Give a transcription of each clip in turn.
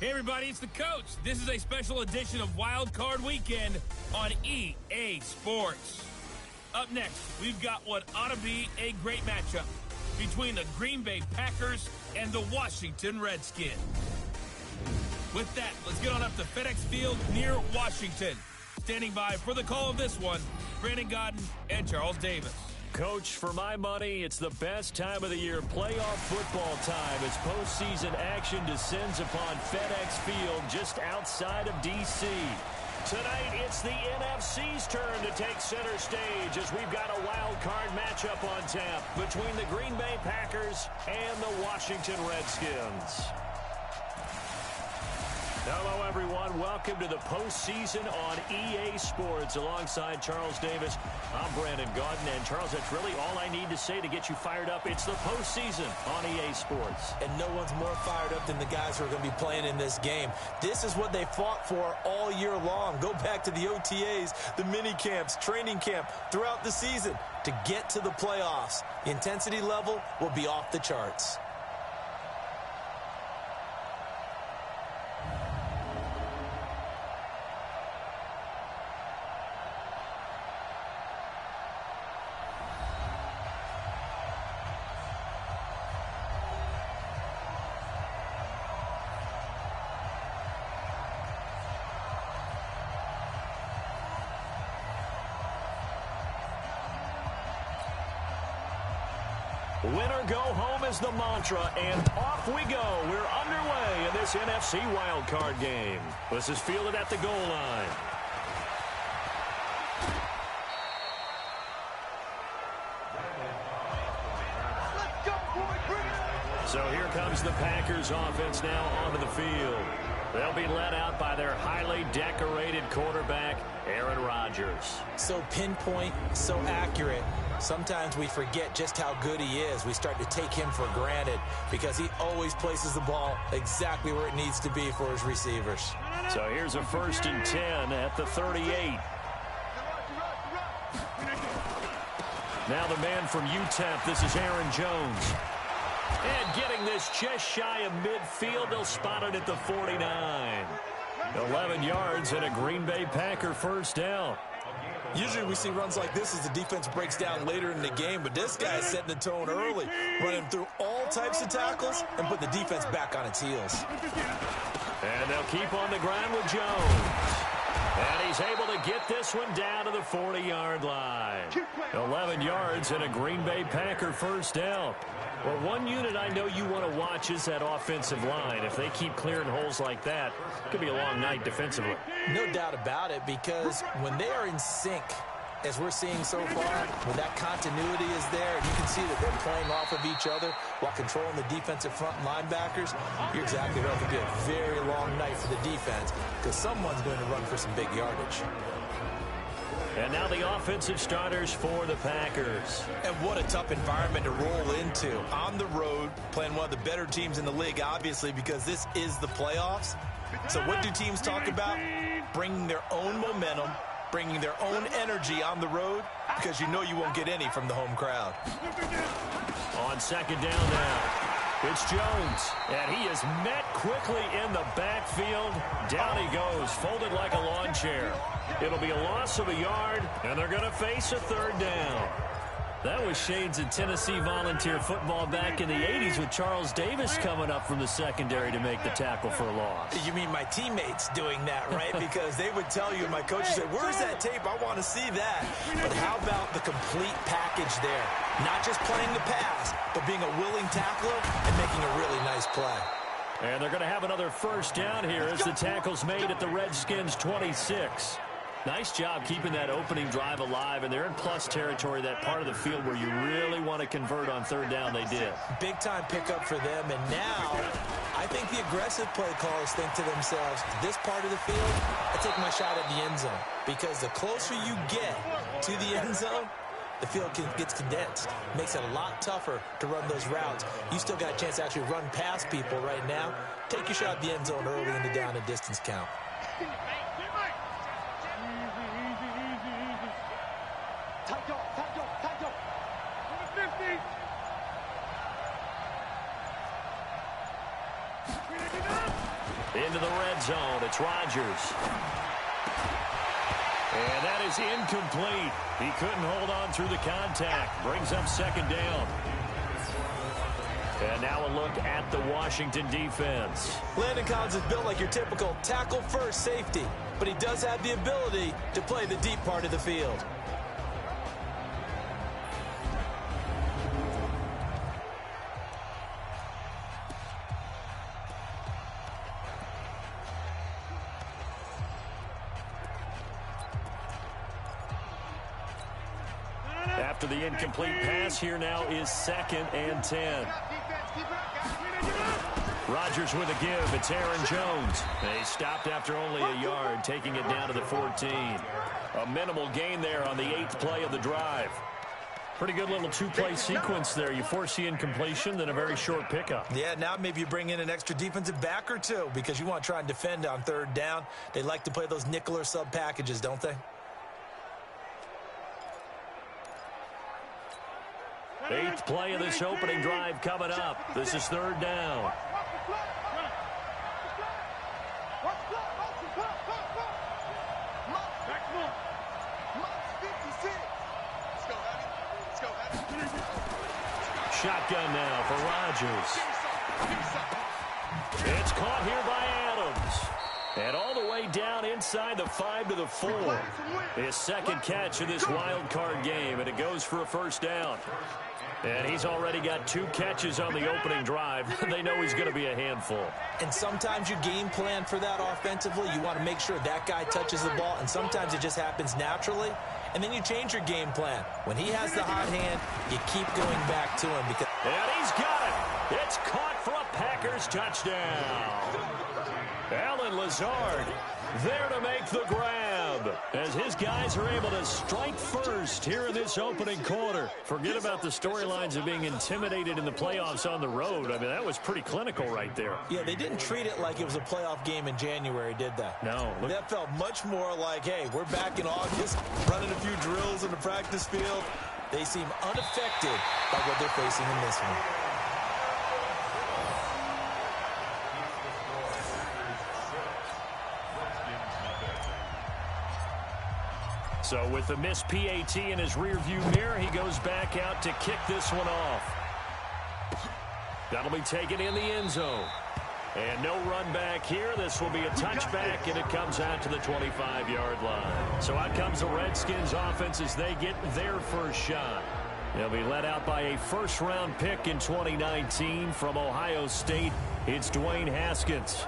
Hey everybody, it's the coach. This is a special edition of Wild Card Weekend on EA Sports. Up next, we've got what ought to be a great matchup between the Green Bay Packers and the Washington Redskins. With that, let's get on up to FedEx Field near Washington. Standing by for the call of this one, Brandon Godden and Charles Davis. Coach, for my money, it's the best time of the year, playoff football time, as postseason action descends upon FedEx Field just outside of D.C. Tonight, it's the NFC's turn to take center stage as we've got a wild card matchup on tap between the Green Bay Packers and the Washington Redskins. Hello, everyone. Welcome to the postseason on EA Sports. Alongside Charles Davis, I'm Brandon Godden. And, Charles, that's really all I need to say to get you fired up. It's the postseason on EA Sports. And no one's more fired up than the guys who are going to be playing in this game. This is what they fought for all year long. Go back to the OTAs, the mini camps, training camp, throughout the season to get to the playoffs. The intensity level will be off the charts. Winner go home is the mantra, and off we go. We're underway in this NFC wildcard game. This is fielded at the goal line. So here comes the Packers offense now onto the field. They'll be led out by their highly decorated quarterback, Aaron Rodgers. So pinpoint, so accurate. Sometimes we forget just how good he is. We start to take him for granted because he always places the ball exactly where it needs to be for his receivers. So here's a 1st and 10 at the 38. Now the man from UTEP, this is Aaron Jones. And getting this just shy of midfield, they'll spot it at the 49. 11 yards and a Green Bay Packer first down. Usually we see runs like this as the defense breaks down later in the game, but this guy is setting the tone early, running through all types of tackles and put the defense back on its heels. And they'll keep on the ground with Jones. And he's able to get this one down to the 40-yard line. 11 yards and a Green Bay Packer first down. Well, one unit I know you want to watch is that offensive line. If they keep clearing holes like that, it could be a long night defensively. No doubt about it, because when they are in sync, as we're seeing so far, when that continuity is there, you can see that they're playing off of each other while controlling the defensive front linebackers. You're exactly right. It could be a very long night for the defense because someone's going to run for some big yardage. And now the offensive starters for the Packers. And what a tough environment to roll into. On the road, playing one of the better teams in the league, obviously, because this is the playoffs. So what do teams talk about? Bringing their own momentum, bringing their own energy on the road, because you know you won't get any from the home crowd. On 2nd down now, it's Jones, and he is met quickly in the backfield. Down he goes, folded like a lawn chair. It'll be a loss of a yard, and they're going to face a 3rd down. That was shades of Tennessee volunteer football back in the 80s with Charles Davis coming up from the secondary to make the tackle for a loss. You mean my teammates doing that, right? Because they would tell you, my coach would say, where's that tape? I want to see that. But how about the complete package there? Not just playing the pass, but being a willing tackler and making a really nice play. And they're going to have another 1st down here as the tackle's made at the Redskins' 26. Nice job keeping that opening drive alive, and they're in plus territory, that part of the field where you really want to convert on 3rd down. They did. Big-time pickup for them, and now I think the aggressive play callers think to themselves, this part of the field, I take my shot at the end zone, because the closer you get to the end zone, the field gets condensed. Makes it a lot tougher to run those routes. You still got a chance to actually run past people right now. Take your shot at the end zone early in the down and distance count. Into the red zone, it's Rodgers. And that is incomplete. He couldn't hold on through the contact. Brings up second down. And now a look at the Washington defense. Landon Collins is built like your typical tackle-first safety, but he does have the ability to play the deep part of the field. After the incomplete pass, here now is 2nd and 10. Rodgers with a give. It's Aaron Jones. They stopped after only a yard, taking it down to the 14. A minimal gain there on the 8th play of the drive. Pretty good little two-play sequence there. You force the incompletion, then a very short pickup. Yeah, now maybe you bring in an extra defensive back or two because you want to try and defend on 3rd down. They like to play those nickel or sub packages, don't they? 8th play of this opening drive coming up. This is 3rd down. Shotgun now for Rodgers. It's caught here by Adams. And all the way down inside the 5 to the 4. His 2nd catch of this wild card game, and it goes for a 1st down. And he's already got 2 catches on the opening drive. They know he's going to be a handful. And sometimes you game plan for that offensively. You want to make sure that guy touches the ball, and sometimes it just happens naturally. And then you change your game plan. When he has the hot hand, you keep going back to him. And he's got it. It's caught for a Packers touchdown. Allen Lazard there to make the grab as his guys are able to strike first here in this opening quarter. Forget about the storylines of being intimidated in the playoffs on the road. I mean, that was pretty clinical right there. Yeah, they didn't treat it like it was a playoff game in January, did they? No. That felt much more like, hey, we're back in August, running a few drills in the practice field. They seem unaffected by what they're facing in this one. So with the missed PAT in his rearview mirror, he goes back out to kick this one off. That'll be taken in the end zone. And no run back here. This will be a touchback, and it comes out to the 25-yard line. So out comes the Redskins offense as they get their first shot. They'll be led out by a first-round pick in 2019 from Ohio State. It's Dwayne Haskins.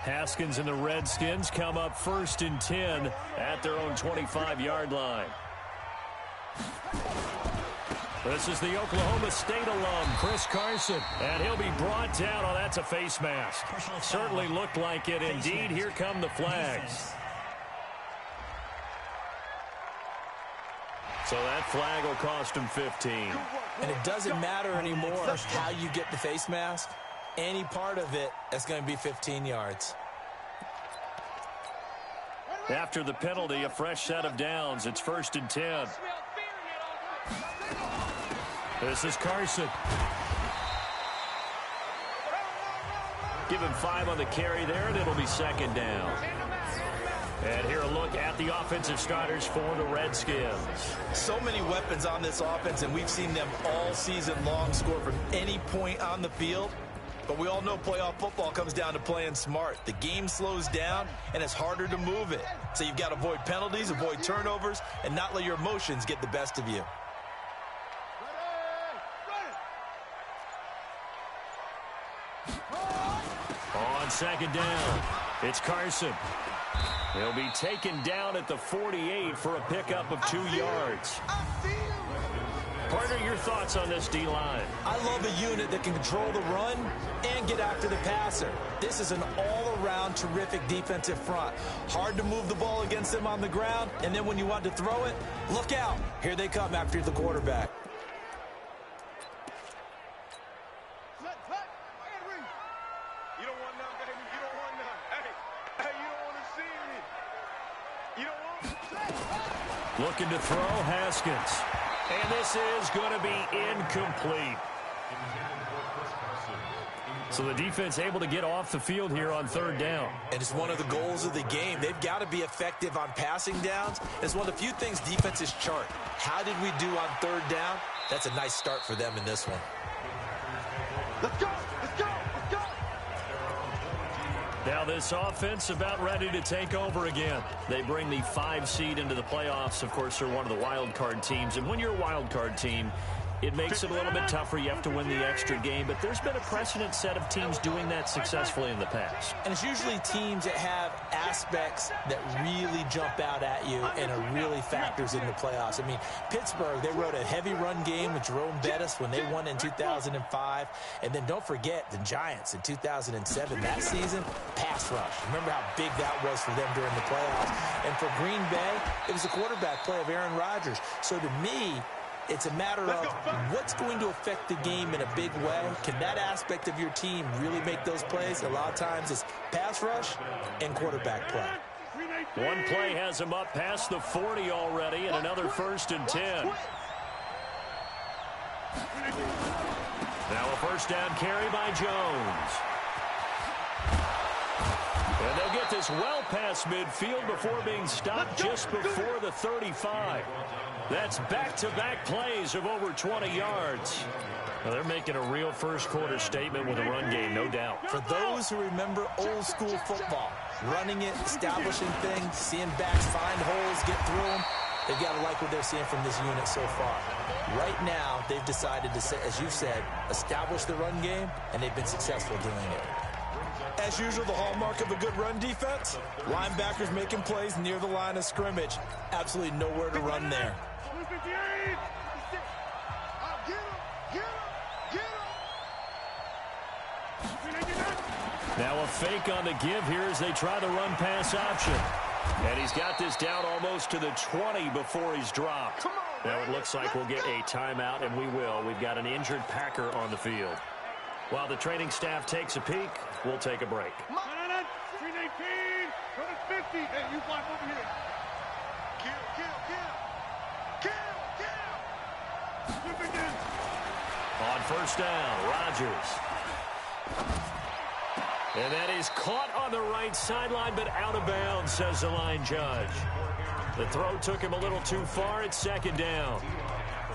Haskins and the Redskins come up 1st and 10 at their own 25-yard line. This is the Oklahoma State alum, Chris Carson, and he'll be brought down. Oh, that's a face mask. Certainly looked like it. Indeed, here come the flags. So that flag will cost him 15. And it doesn't matter anymore how you get the face mask. Any part of it, that's going to be 15 yards. After the penalty, a fresh set of downs. It's 1st and 10. This is Carson. Give him 5 on the carry there, and it'll be 2nd down. And here a look at the offensive starters for the Redskins. So many weapons on this offense, and we've seen them all season long score from any point on the field. But we all know playoff football comes down to playing smart. The game slows down, and it's harder to move it. So you've got to avoid penalties, avoid turnovers, and not let your emotions get the best of you. On 2nd down, it's Carson. He'll be taken down at the 48 for a pickup of 2 yards. Partner, your thoughts on this D-line? I love a unit that can control the run and get after the passer. This is an all-around terrific defensive front. Hard to move the ball against them on the ground, and then when you want to throw it, look out. Here they come after the quarterback. Looking to throw, Haskins. And this is going to be incomplete. So the defense able to get off the field here on third down. And it's one of the goals of the game. They've got to be effective on passing downs. It's one of the few things defenses chart. How did we do on third down? That's a nice start for them in this one. Let's go! Let's go! Let's go! Now this offense about ready to take over again. They bring the 5 seed into the playoffs. Of course, they're one of the wild card teams. And when you're a wild card team, it makes it a little bit tougher. You have to win the extra game, but there's been a precedent set of teams doing that successfully in the past. And it's usually teams that have aspects that really jump out at you and are really factors in the playoffs. I mean, Pittsburgh, they rode a heavy run game with Jerome Bettis when they won in 2005. And then don't forget the Giants in 2007. That season, pass rush. Remember how big that was for them during the playoffs. And for Green Bay, it was the quarterback play of Aaron Rodgers. So to me, it's a matter of what's going to affect the game in a big way. Can that aspect of your team really make those plays? A lot of times it's pass rush and quarterback play. One play has him up past the 40 already, and another 1st and 10. Now a first down carry by Jones. And they'll get this well past midfield before being stopped just before the 35. That's back-to-back plays of over 20 yards. Well, they're making a real first-quarter statement with a run game, no doubt. For those who remember old-school football, running it, establishing things, seeing backs find holes, get through them, they've got to like what they're seeing from this unit so far. Right now, they've decided to, as you said, establish the run game, and they've been successful doing it. As usual, the hallmark of a good run defense, linebackers making plays near the line of scrimmage. Absolutely nowhere to run there. Now a fake on the give here as they try the run-pass option. And he's got this down almost to the 20 before he's dropped. Now it looks like we'll get a timeout, and we will. We've got an injured Packer on the field. While the training staff takes a peek, we'll take a break. 319, go to 50. Hey, you block over here. Kill. Flip again. On first down, Rodgers. And that is caught on the right sideline, but out of bounds, says the line judge. The throw took him a little too far. It's second down.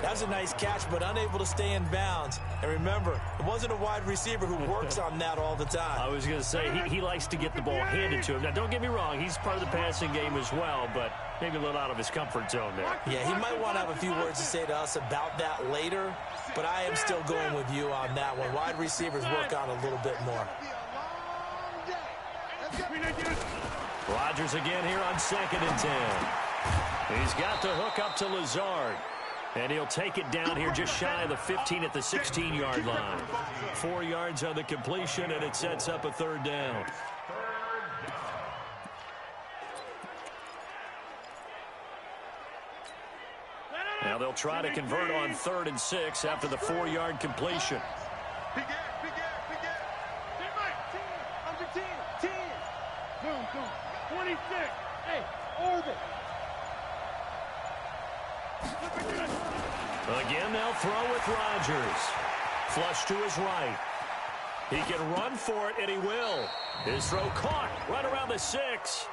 That was a nice catch, but unable to stay in bounds. And remember, it wasn't a wide receiver who works on that all the time. I was going to say, he likes to get the ball handed to him. Now, don't get me wrong, he's part of the passing game as well, but maybe a little out of his comfort zone there. Yeah, he might want to have a few words to say to us about that later, but I am still going with you on that one. Wide receivers work on a little bit more. Rodgers again here on 2nd and 10. He's got the hook up to Lazard. And he'll take it down here just shy of the 15 at the 16-yard line. 4 yards on the completion, and it sets up a 3rd down. Now they'll try to convert on 3rd and 6 after the 4-yard completion. Big air. 10. Boom. 26. Hey, orbit. Again, they'll throw with Rodgers. Flush to his right. He can run for it, and he will. His throw caught right around the 6.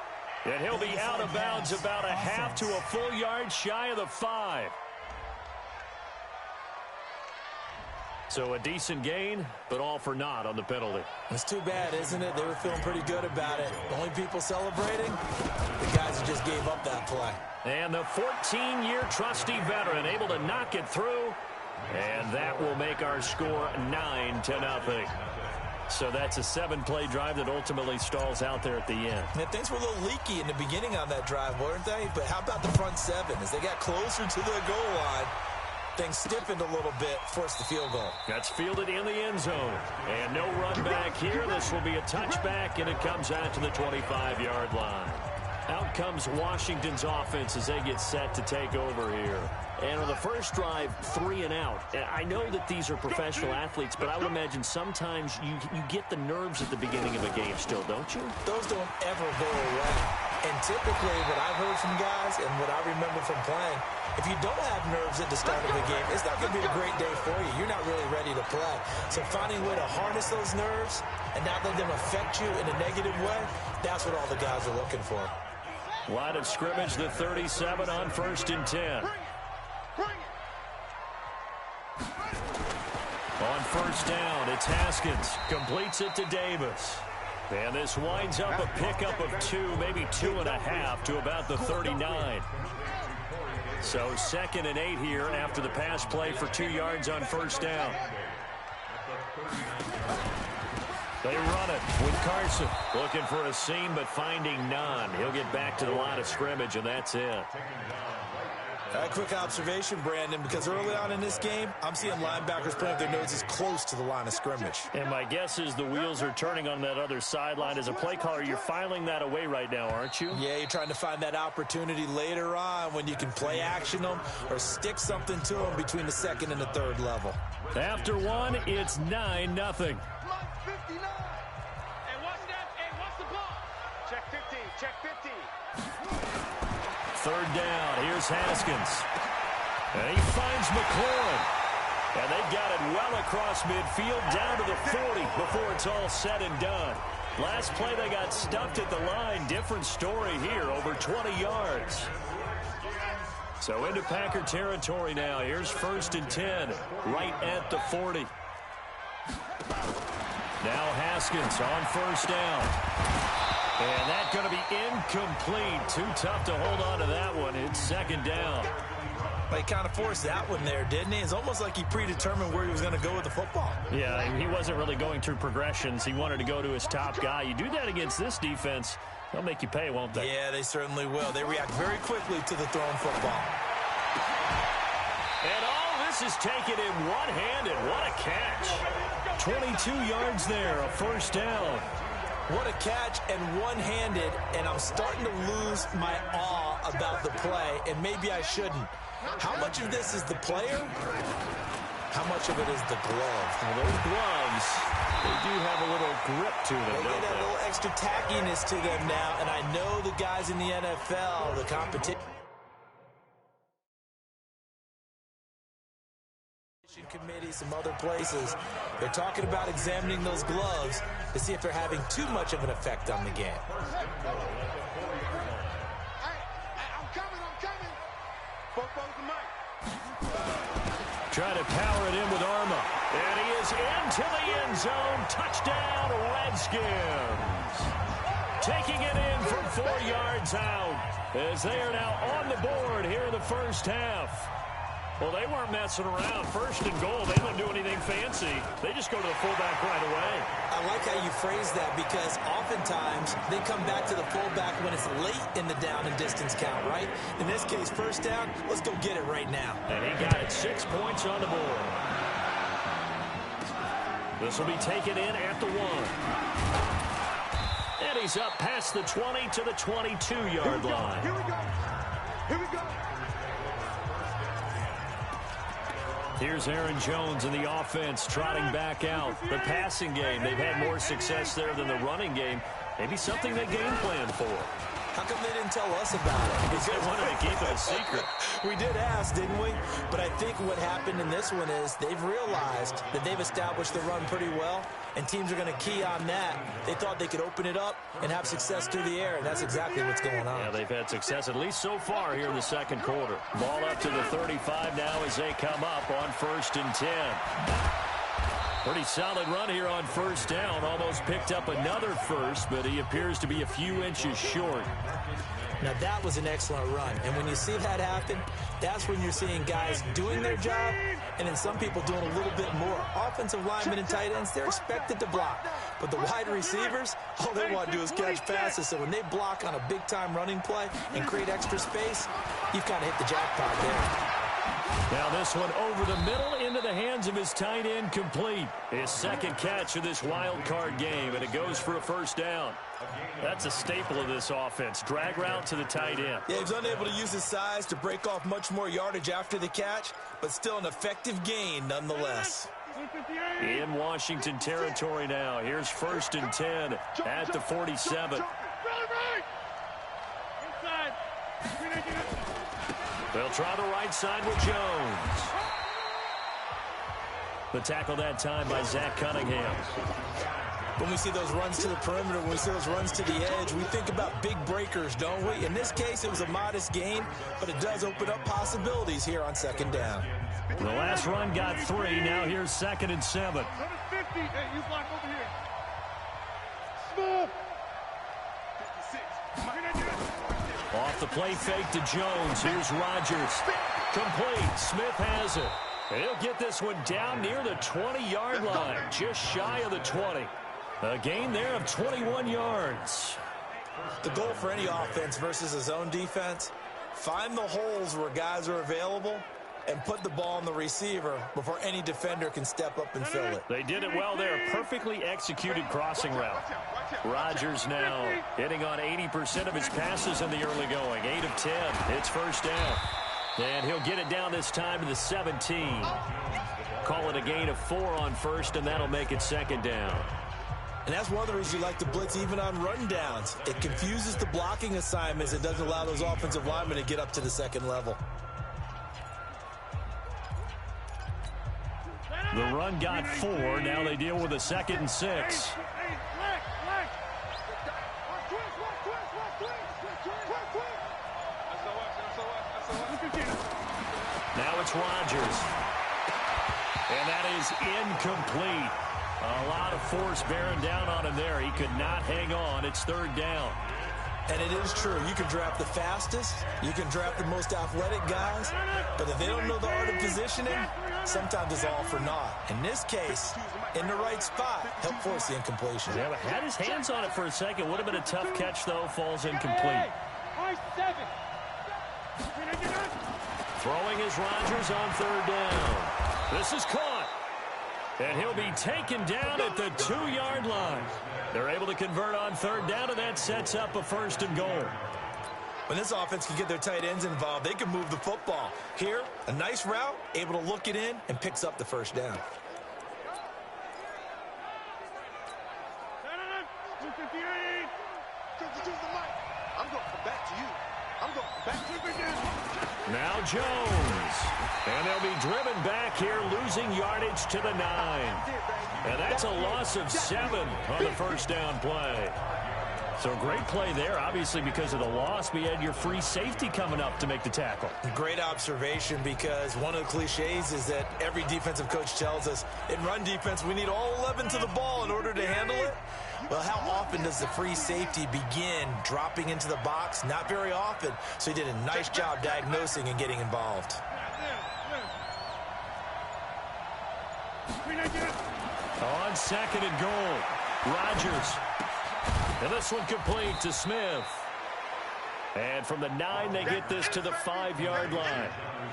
And he'll be out of bounds about a half to a full yard shy of the 5. So a decent gain, but all for naught on the penalty. It's too bad, isn't it? They were feeling pretty good about it. The only people celebrating, the guys who just gave up that play. And the 14-year trusty veteran able to knock it through. And that will make our score 9-0. So that's a 7-play drive that ultimately stalls out there at the end. And things were a little leaky in the beginning on that drive, weren't they? But how about the front 7? As they got closer to the goal line, things stiffened a little bit, forced the field goal. That's fielded in the end zone. And no run back here. This will be a touchback, and it comes out to the 25-yard line. Out comes Washington's offense as they get set to take over here. And on the first drive, 3 and out. I know that these are professional athletes, but I would imagine sometimes you get the nerves at the beginning of a game still, don't you? Those don't ever go away. And typically what I've heard from guys and what I remember from playing, if you don't have nerves at the start of a game, it's not going to be a great day for you. You're not really ready to play. So finding a way to harness those nerves and not let them affect you in a negative way, that's what all the guys are looking for. Line of scrimmage, the 37 on 1st and 10. On 1st down, it's Haskins. Completes it to Davis. And this winds up a pickup of 2, maybe 2.5 to about the 39. So 2nd and 8 here after the pass play for 2 yards on 1st down. They run it with Carson. Looking for a seam, but finding none. He'll get back to the line of scrimmage, and that's it. A quick observation, Brandon, because early on in this game, I'm seeing linebackers putting their noses close to the line of scrimmage. And my guess is the wheels are turning on that other sideline. As a play caller, you're filing that away right now, aren't you? Yeah, you're trying to find that opportunity later on when you can play action them or stick something to them between the 2nd and the 3rd level. After 1, it's 9-0. Hey, what's the ball? Check 15, check 15. 3rd down, here's Haskins. And he finds McLaurin. And they've got it well across midfield down to the 40 before it's all said and done. Last play they got stuffed at the line. Different story here, over 20 yards. So into Packer territory now. Here's 1st and 10, right at the 40. Now Haskins on 1st down. And that's going to be incomplete. Too tough to hold on to that one. It's 2nd down. He kind of forced that one there, didn't he? It's almost like he predetermined where he was going to go with the football. Yeah, he wasn't really going through progressions. He wanted to go to his top guy. You do that against this defense, they'll make you pay, won't they? Yeah, they certainly will. They react very quickly to the thrown football. And all this is taken in one-handed. What a catch. 22 yards there, a 1st down. What a catch and one-handed, and I'm starting to lose my awe about the play, and maybe I shouldn't. How much of this is the player? How much of it is the glove? Well, those gloves, they do have a little grip to them, They don't get a they? little extra tackiness to them now, and I know the guys in the NFL, the competition committee, some other places, they're talking about examining those gloves to see if they're having too much of an effect on the game. Trying to power it in with Arma. And he is into the end zone. Touchdown, Redskins. Taking it in from 4 yards out as they are now on the board here in the 1st half. Well, they weren't messing around. 1st and goal, they didn't do anything fancy. They just go to the fullback right away. I like how you phrase that because oftentimes they come back to the fullback when it's late in the down and distance count, right? In this case, 1st down, let's go get it right now. And he got it 6 points on the board. This will be taken in at the 1. And he's up past the 20 to the 22-yard line. Here we go. Here we go. Here's Aaron Jones in the offense trotting back out. The passing game, they've had more success there than the running game. Maybe something they game plan for. How come they didn't tell us about it? Because they wanted to keep it a secret. We did ask, didn't we? But I think what happened in this one is they've realized that they've established the run pretty well, and teams are going to key on that. They thought they could open it up and have success through the air, and that's exactly what's going on. Yeah, they've had success, at least so far here in the 2nd quarter. Ball up to the 35 now as they come up on 1st and 10. Pretty solid run here on 1st down. Almost picked up another first, but he appears to be a few inches short. Now, that was an excellent run. And when you see that happen, that's when you're seeing guys doing their job and then some people doing a little bit more. Offensive linemen and tight ends, they're expected to block. But the wide receivers, all they want to do is catch passes. So when they block on a big-time running play and create extra space, you've kind of hit the jackpot there. Now this one over the middle into the hands of his tight end, complete. His 2nd catch of this wild card game, and it goes for a 1st down. That's a staple of this offense. Drag route to the tight end. Yeah, he's unable to use his size to break off much more yardage after the catch, but still an effective gain nonetheless. In Washington territory now. Here's 1st and 10 at the 47. They'll try the right side with Jones. The tackle that time by Zach Cunningham. When we see those runs to the perimeter, when we see those runs to the edge, we think about big breakers, don't we? In this case, it was a modest gain, but it does open up possibilities here on second down. The last run got 3. Now here's 2nd and 7. 50. Hey, you block over here. Small. 56. Off the play fake to Jones. Here's Rodgers. Complete. Smith has it. And he'll get this one down near the 20-yard line, just shy of the 20. A gain there of 21 yards. The goal for any offense versus a zone defense, find the holes where guys are available and put the ball on the receiver before any defender can step up and fill it. They did it well there. Perfectly executed crossing route. Rodgers now hitting on 80% of his passes in the early going. 8 of 10. It's first down. And he'll get it down this time to the 17. Call it a gain of 4 on first, and that'll make it 2nd down. And that's one of the reasons you like to blitz even on run downs. It confuses the blocking assignments. It doesn't allow those offensive linemen to get up to the second level. The run got 4. Now they deal with a 2nd and 6. Now it's Rodgers. And that is incomplete. A lot of force bearing down on him there. He could not hang on. It's 3rd down. And it is true. You can draft the fastest. You can draft the most athletic guys. But if they don't know the art of positioning, sometimes it's all for naught. In this case, in the right spot, help force the incompletion. Yeah, but had his hands on it for a second. Would have been a tough catch, though. Falls incomplete. Throwing is Rodgers on 3rd down. This is caught. And he'll be taken down at the 2-yard line. They're able to convert on 3rd down, and that sets up a 1st and goal. When this offense can get their tight ends involved, they can move the football. Here, a nice route, able to look it in, and picks up the 1st down. Now Jones. And they'll be driven back here, losing yardage to the 9. And that's a loss of 7 on the 1st down play. So great play there, obviously because of the loss. We had your free safety coming up to make the tackle. Great observation, because one of the cliches is that every defensive coach tells us, in run defense, we need all 11 to the ball in order to handle it. Well, how often does the free safety begin dropping into the box? Not very often. So he did a nice job diagnosing and getting involved. On 2nd and goal, Rodgers. And this one complete to Smith. And from the 9, they get this to the 5-yard line.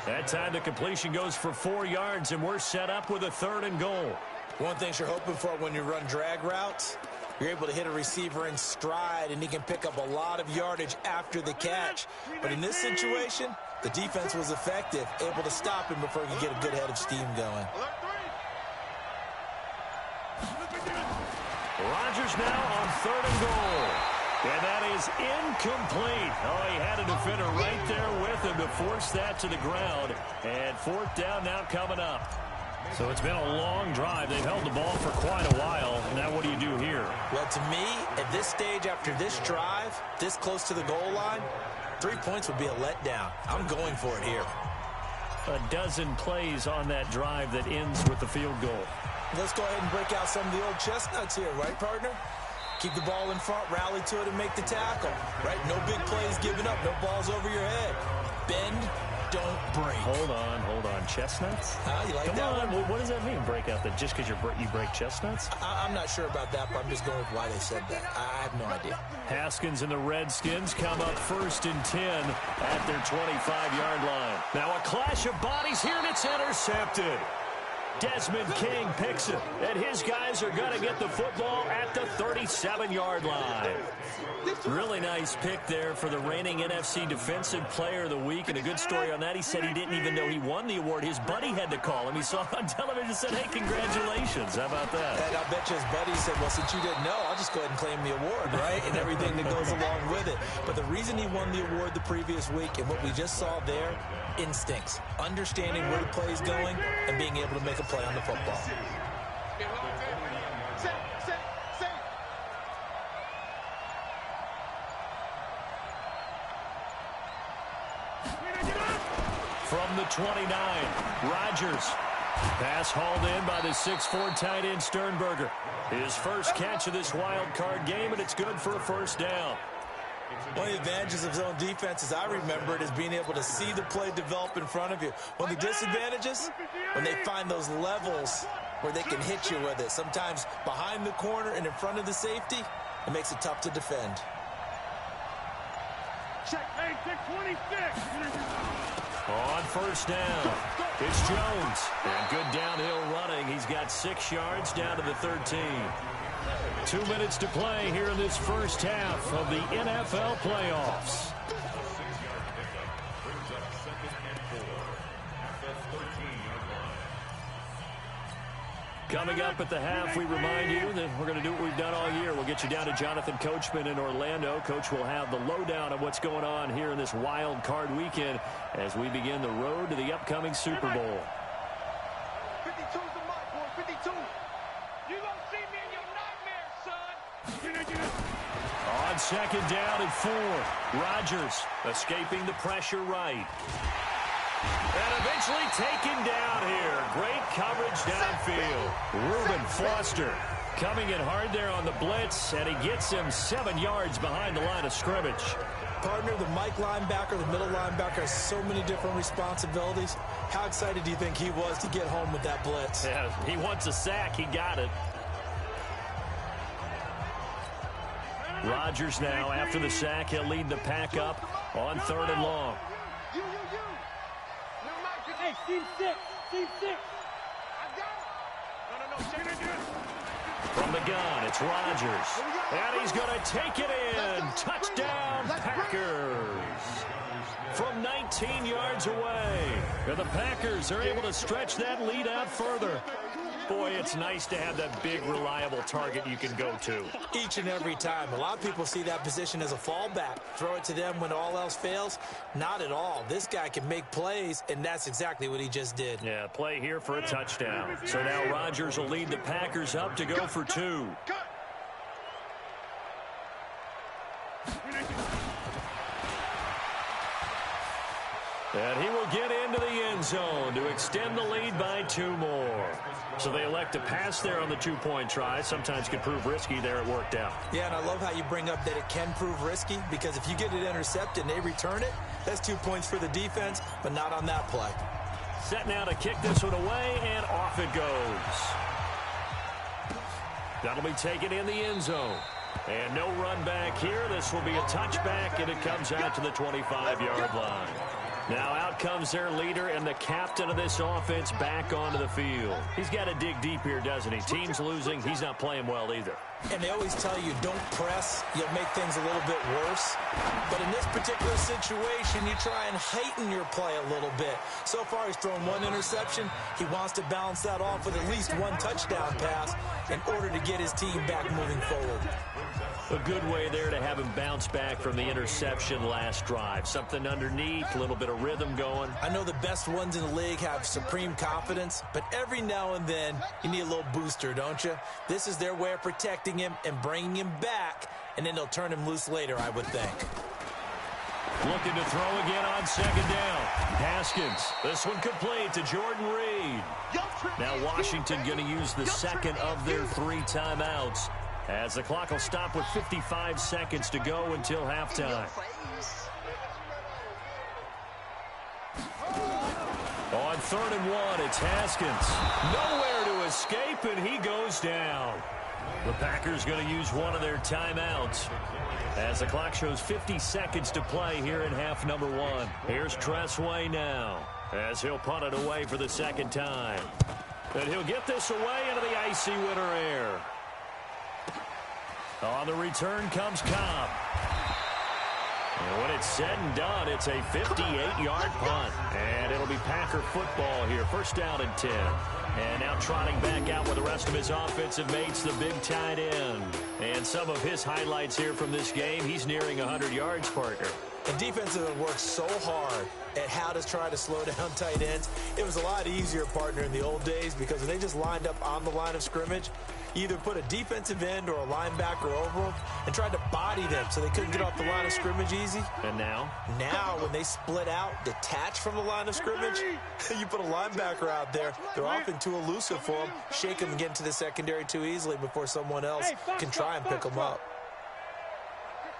That time the completion goes for 4 yards, and we're set up with a 3rd and goal. One thing you're hoping for when you run drag routes, you're able to hit a receiver in stride, and he can pick up a lot of yardage after the catch. But in this situation, the defense was effective, able to stop him before he could get a good head of steam going. Rodgers now on 3rd and goal. And that is incomplete. Oh, he had a defender right there with him to force that to the ground. And 4th down now coming up. So it's been a long drive. They've held the ball for quite a while. Now what do you do here? Well, to me, at this stage after this drive, this close to the goal line, 3 points would be a letdown. I'm going for it here. A dozen plays on that drive that ends with the field goal. Let's go ahead and break out some of the old chestnuts here, right, partner? Keep the ball in front, rally to it, and make the tackle, right? No big plays given up, no balls over your head. Bend, don't break. Hold on. Chestnuts? You like Come that on. one? What does that mean, break out? That just because you break chestnuts? I'm not sure about that, but I'm just going with why they said that. I have no idea. Haskins and the Redskins come up 1st and 10 at their 25-yard line. Now a clash of bodies here, and it's intercepted. Desmond King picks it, and his guys are going to get the football at the 37-yard line. Really nice pick there for the reigning NFC Defensive Player of the Week, and a good story on that. He said he didn't even know he won the award. His buddy had to call him. He saw it on television and said, hey, congratulations. How about that? And I bet you his buddy said, well, since you didn't know, I'll just go ahead and claim the award, right? And everything that goes along with it. But the reason he won the award the previous week and what we just saw there, instincts, understanding where the play is going, and being able to make a play on the football. From the 29, Rodgers. Pass hauled in by the 6'4" tight end Sternberger. His first catch of this wild card game, and it's good for a first down. One of the advantages of zone defense, as I remember it, is being able to see the play develop in front of you. One of the disadvantages, when they find those levels where they can hit you with it, sometimes behind the corner and in front of the safety, it makes it tough to defend. Check, hey, check 26. On first down, it's Jones. And good downhill running. He's got 6 yards down to the 13. 2 minutes to play here in this first half of the NFL playoffs. Coming up at the half, we remind you that we're going to do what we've done all year. We'll get you down to Jonathan Coachman in Orlando. Coach will have the lowdown of what's going on here in this wild card weekend as we begin the road to the upcoming Super Bowl. 52's the mark, boy, 52. You gonna see me in your nightmares, son. On second down and 4, Rodgers escaping the pressure right. And eventually taken down here. Great coverage downfield. Reuben Foster coming in hard there on the blitz, and he gets him 7 yards behind the line of scrimmage. Partner, the Mike linebacker, the middle linebacker, has so many different responsibilities. How excited do you think he was to get home with that blitz? Yeah, he wants a sack. He got it. Rodgers now, after the sack, he'll lead the pack up on 3rd and long. Hey, team 6. I got it. No. From the gun, it's Rodgers. And he's going to take it in. Touchdown, Packers. From 19 yards away. And the Packers are able to stretch that lead out further. Boy, it's nice to have that big, reliable target you can go to. Each and every time. A lot of people see that position as a fallback. Throw it to them when all else fails. Not at all. This guy can make plays, and that's exactly what he just did. Yeah, play here for a touchdown. So now Rodgers will lead the Packers up to go for 2. And he will get into the end zone to extend the lead by 2 more. So they elect to pass there on the 2-point try. Sometimes can prove risky there. It worked out. Yeah, and I love how you bring up that it can prove risky, because if you get it intercepted and they return it, that's 2 points for the defense, but not on that play. Set now to kick this one away, and off it goes. That'll be taken in the end zone. And no run back here. This will be a touchback, and it comes out to the 25-yard line. Now out comes their leader and the captain of this offense back onto the field. He's got to dig deep here, doesn't he? Team's losing. He's not playing well either. And they always tell you, don't press. You'll make things a little bit worse. But in this particular situation, you try and heighten your play a little bit. So far, he's thrown 1 interception. He wants to balance that off with at least 1 touchdown pass in order to get his team back moving forward. A good way there to have him bounce back from the interception last drive. Something underneath, a little bit of rhythm going. I know the best ones in the league have supreme confidence, but every now and then you need a little booster, don't you? This is their way of protecting him and bringing him back, and then they'll turn him loose later, I would think. Looking to throw again on second down. Haskins. This one complete to Jordan Reed. Now Washington going to use the second of their 3 timeouts, as the clock will stop with 55 seconds to go until halftime. On 3rd and 1, it's Haskins. Nowhere to escape, and he goes down. The Packers going to use one of their timeouts, as the clock shows 50 seconds to play here in half number 1. Here's Tressway now, as he'll punt it away for the second time. And he'll get this away into the icy winter air. On the return comes Cobb. And when it's said and done, it's a 58-yard punt. And it'll be Packer football here. First down and 10. And now trotting back out with the rest of his offensive mates, the big tight end. And some of his highlights here from this game, he's nearing 100 yards, partner. The defensive end worked so hard at how to try to slow down tight ends. It was a lot easier, partner, in the old days because when they just lined up on the line of scrimmage, either put a defensive end or a linebacker over them and tried to body them so they couldn't get off the line of scrimmage easy. And now? Now, when they split out, detach from the line of scrimmage, you put a linebacker out there, they're often too elusive for them, shake them and get into the secondary too easily before someone else can try and pick them up.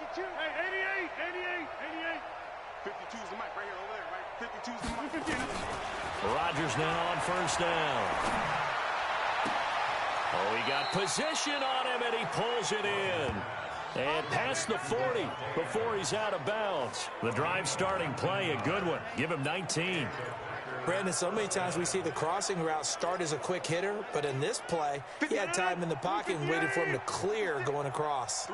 52. Hey, 88. 52 is the mic right here over there, right? 52 is the mic. Rodgers now on first down. Oh, he got position on him, and he pulls it in. And past the 40 before he's out of bounds. The drive starting play, a good one. Give him 19. Brandon, so many times we see the crossing route start as a quick hitter, but in this play, he had time in the pocket and waited for him to clear going across.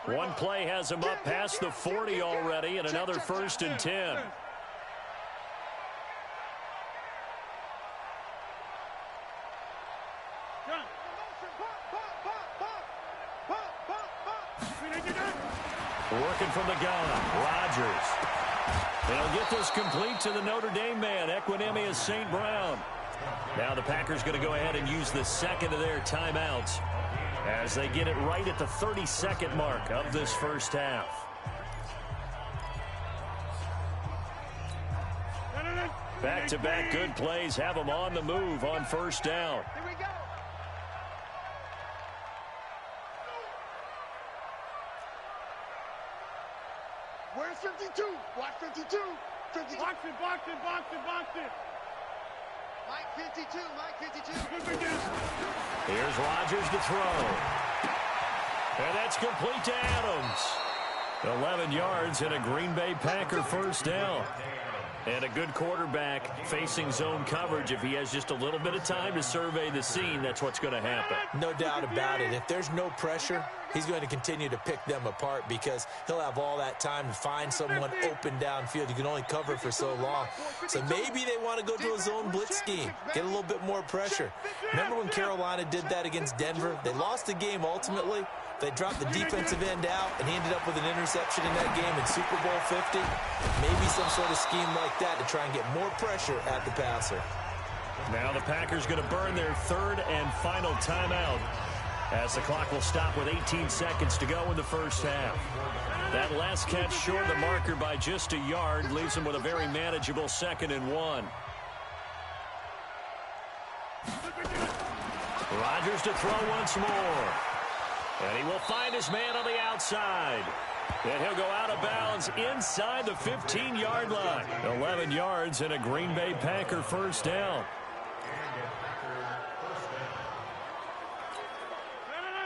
One play has him up past the 40 already, and another 1st and 10. Working from the gun, Rodgers. They'll get this complete to the Notre Dame man, Equinemius St. Brown. Now the Packers going to go ahead and use the second of their timeouts as they get it right at the 32nd mark of this first half. Back-to-back good plays have them on the move on first down. Here we go. Where's 52? Watch 52. 52. Box it. Mike 52. Here's Rodgers to throw. And that's complete to Adams. 11 yards and a Green Bay Packer first down. And a good quarterback facing zone coverage. If he has just a little bit of time to survey the scene, that's what's going to happen. No doubt about it. If there's no pressure, he's going to continue to pick them apart because he'll have all that time to find someone open downfield. You can only cover for so long. So maybe they want to go to a zone blitz scheme, get a little bit more pressure. Remember when Carolina did that against Denver? They lost the game ultimately. They dropped the defensive end out, and he ended up with an interception in that game in Super Bowl 50. Maybe some sort of scheme like that to try and get more pressure at the passer. Now the Packers going to burn their third and final timeout as the clock will stop with 18 seconds to go in the first half. That last catch short of the marker by just a yard leaves them with a very manageable 2nd and 1. Rodgers to throw once more. And he will find his man on the outside. And he'll go out of bounds inside the 15-yard line. 11 yards and a Green Bay Packer first down.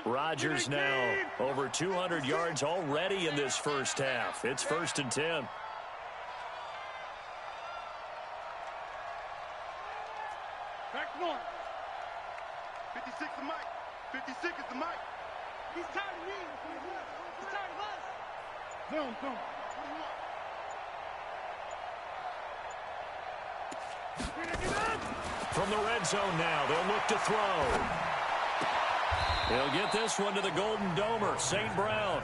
Rodgers now over 200 yards already in this first half. It's 1st and 10. Back one. 56 the mic. 56 is the mic. He's tired of me. He's tired of us. Zone. From the red zone now, they'll look to throw. He'll get this one to the Golden Domer, St. Brown.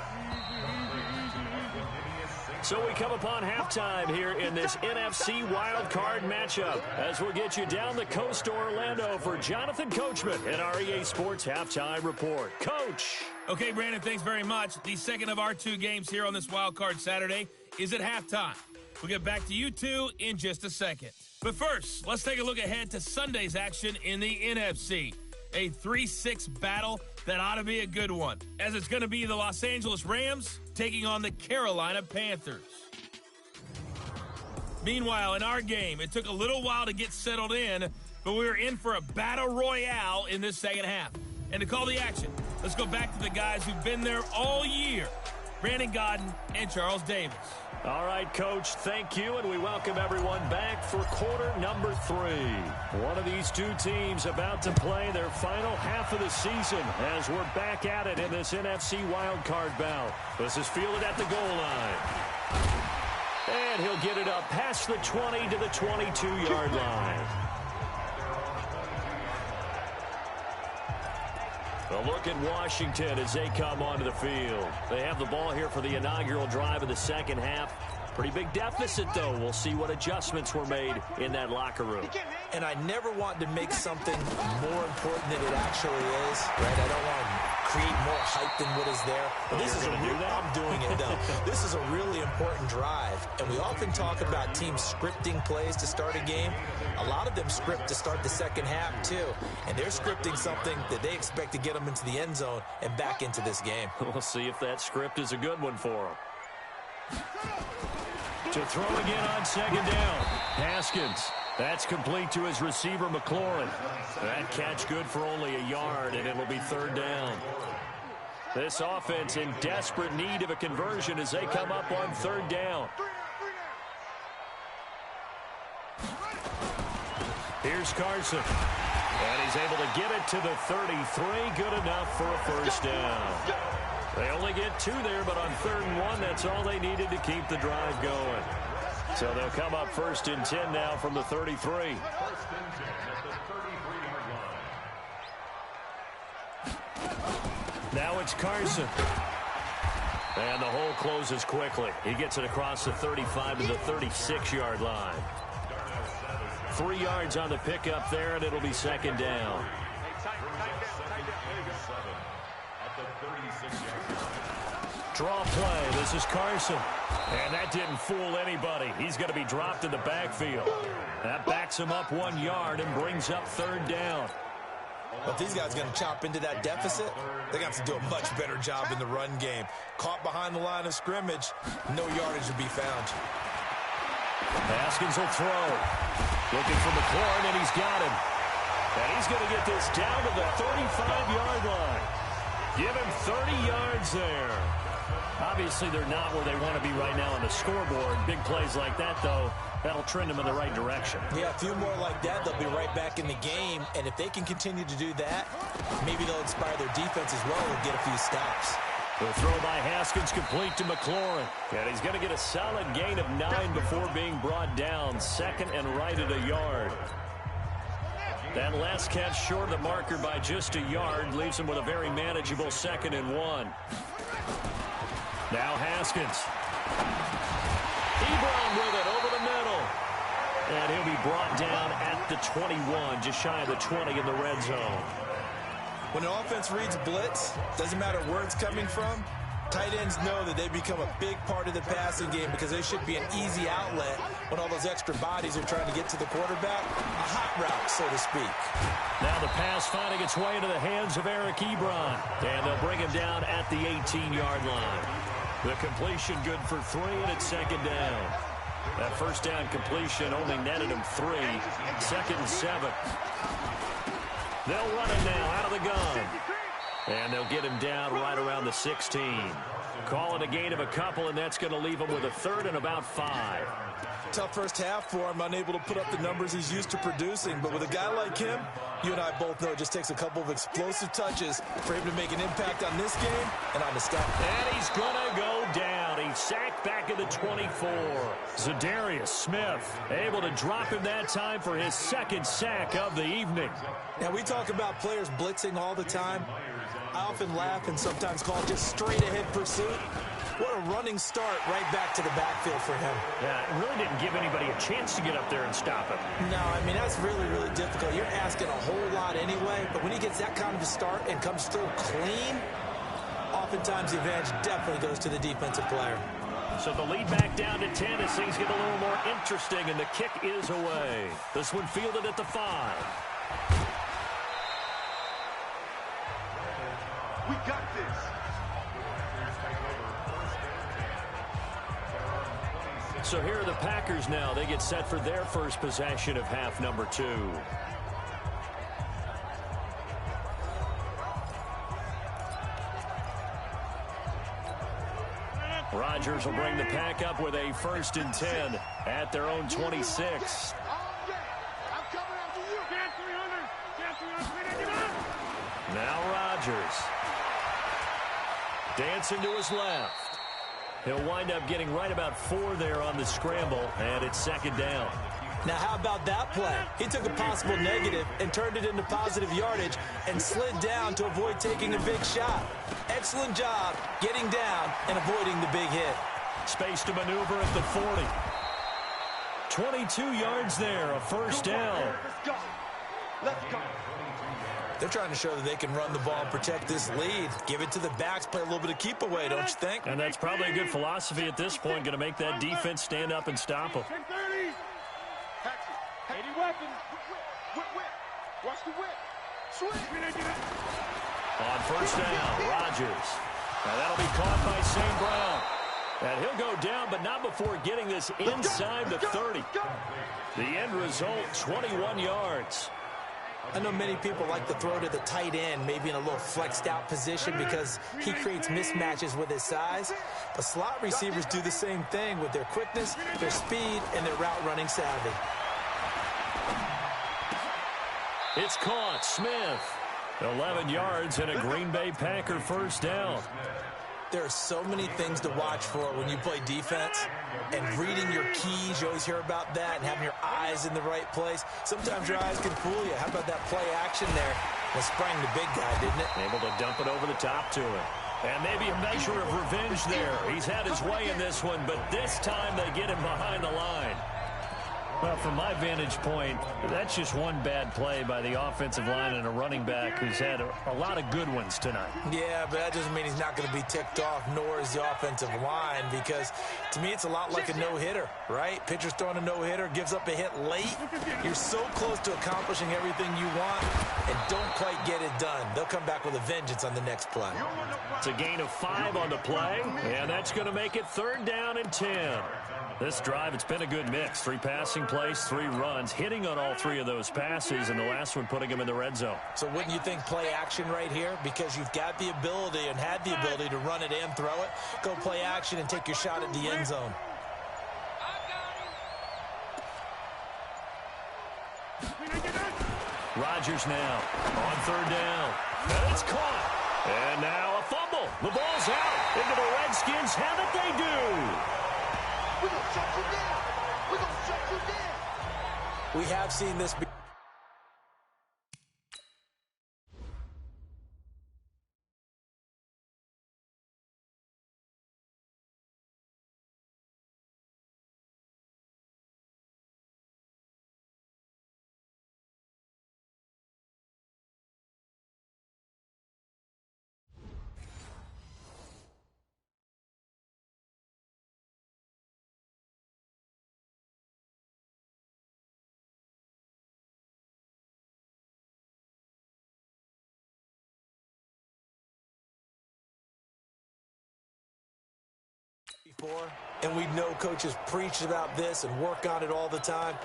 So we come upon halftime here in this NFC Wild Card matchup as we'll get you down the coast to Orlando for Jonathan Coachman and our EA Sports Halftime Report. Coach. Okay, Brandon, thanks very much. The second of our two games here on this Wild Card Saturday is at halftime. We'll get back to you two in just a second. But first, let's take a look ahead to Sunday's action in the NFC. A 3-6 battle that ought to be a good one, as it's going to be the Los Angeles Rams taking on the Carolina Panthers. Meanwhile, in our game, it took a little while to get settled in, but we were in for a battle royale in this second half. And to call the action, let's go back to the guys who've been there all year, Brandon Godden and Charles Davis. All right, Coach, thank you, and we welcome everyone back for quarter number 3. One of these two teams about to play their final half of the season as we're back at it in this NFC wildcard bout. This is fielded at the goal line. And he'll get it up past the 20 to the 22-yard line. A look at Washington as they come onto the field. They have the ball here for the inaugural drive of the second half. Pretty big deficit, though. We'll see what adjustments were made in that locker room. And I never want to make something more important than it actually is, right? I don't want to create more hype than what is there. But this is I'm doing it, though. This is a really important drive. And we often talk about teams scripting plays to start a game. A lot of them script to start the second half, too. And they're scripting something that they expect to get them into the end zone and back into this game. We'll see if that script is a good one for them. To throw again on second down. Haskins. That's complete to his receiver, McLaurin. That catch good for only a yard, and it'll be third down. This offense in desperate need of a conversion as they come up on third down. Here's Carson. And he's able to get it to the 33. Good enough for a first down. They only get 2 there, but on 3rd and 1, that's all they needed to keep the drive going. So they'll come up 1st and 10 now from the 33. Now it's Carson. And the hole closes quickly. He gets it across the 35 to the 36-yard line. 3 yards on the pickup there, and it'll be second down. Draw play. This is Carson. And that didn't fool anybody. He's going to be dropped in the backfield. That backs him up 1 yard and brings up third down. But these guys are going to chop into that deficit. They're going to have to do a much better job in the run game. Caught behind the line of scrimmage, no yardage will be found. Haskins will throw. Looking for McLaurin, and he's got him. And he's going to get this down to the 35-yard line. Give him 30 yards there. Obviously, they're not where they want to be right now on the scoreboard. Big plays like that, though, that'll trend them in the right direction. Yeah, a few more like that, they'll be right back in the game. And if they can continue to do that, maybe they'll inspire their defense as well and get a few stops. The throw by Haskins complete to McLaurin. And he's going to get a solid gain of 9 before being brought down. Second and right at a yard. That last catch short of the marker by just a yard leaves him with a very manageable 2nd and 1. Now Haskins. Ebron with it over the middle. And he'll be brought down at the 21, just shy of the 20 in the red zone. When an offense reads blitz, doesn't matter where it's coming from, tight ends know that they become a big part of the passing game because they should be an easy outlet when all those extra bodies are trying to get to the quarterback. A hot route, so to speak. Now the pass finding its way into the hands of Eric Ebron. And they'll bring him down at the 18-yard line. The completion good for 3, and it's second down. That first down completion only netted him 3. 2nd and 7. They'll run him now out of the gun. And they'll get him down right around the 16. Call it a gain of a couple, and that's going to leave him with a 3rd and about 5. Tough first half for him, unable to put up the numbers he's used to producing. But with a guy like him, you and I both know it just takes a couple of explosive touches for him to make an impact on this game and on the stop. And he's going to go down. He's sacked back at the 24. Zadarius Smith able to drop him that time for his 2nd sack of the evening. Now, we talk about players blitzing all the time. I often laugh and sometimes call it just straight-ahead pursuit. What a running start right back to the backfield for him. Yeah, it really didn't give anybody a chance to get up there and stop him. No, I mean, that's really, really difficult. You're asking a whole lot anyway, but when he gets that kind of a start and comes through clean, oftentimes the advantage definitely goes to the defensive player. So the lead back down to 10 as things get a little more interesting, and the kick is away. This one fielded at the 5. We got this. So here are the Packers now. They get set for their first possession of half number 2. Rodgers will bring the Pack up with a 1st and 10 at their own 26. Now Rodgers. Dancing to his left. He'll wind up getting right about 4 there on the scramble, and it's second down. Now, how about that play? He took a possible negative and turned it into positive yardage and slid down to avoid taking a big shot. Excellent job getting down and avoiding the big hit. Space to maneuver at the 40. 22 yards there, a first down. Let's go. Let's go. They're trying to show that they can run the ball and protect this lead. Give it to the backs, play a little bit of keep away, don't you think? And that's probably a good philosophy at this point, going to make that defense stand up and stop them. 10-30. 80 weapons. Whip. Watch the whip. Switch. On first down, Rodgers. Now that'll be caught by St. Brown. And he'll go down, but not before getting this inside the 30. The end result, 21 yards. I know many people like to throw to the tight end, maybe in a little flexed out position because he creates mismatches with his size. But slot receivers do the same thing with their quickness, their speed, and their route running savvy. It's caught. Smith. 11 yards and a Green Bay Packer first down. There are so many things to watch for when you play defense, and reading your keys, you always hear about that, and having your eyes in the right place. Sometimes your eyes can fool you. How about that play action there? That sprang the big guy, didn't it? Able to dump it over the top to him. And maybe a measure of revenge there. He's had his way in this one, but this time they get him behind the line. Well, from my vantage point, that's just one bad play by the offensive line and a running back who's had a lot of good ones tonight. Yeah, but that doesn't mean he's not going to be ticked off, nor is the offensive line, because to me it's a lot like a no-hitter, right? Pitcher's throwing a no-hitter, gives up a hit late. You're so close to accomplishing everything you want and don't quite get it done. They'll come back with a vengeance on the next play. It's a gain of 5 on the play, and that's going to make it 3rd down and 10. This drive, it's been a good mix. 3 passing plays, 3 runs, hitting on all 3 of those passes, and the last one putting him in the red zone. So wouldn't you think play action right here? Because you've got the ability and had the ability to run it and throw it. Go play action and take your shot at the end zone. Rodgers now on 3rd down. And it's caught. And now a fumble. The ball's out. Into the Redskins. Have it they do. We're going to shut you down. We're going to shut you down. We have seen this before. And we know coaches preach about this and work on it all the time.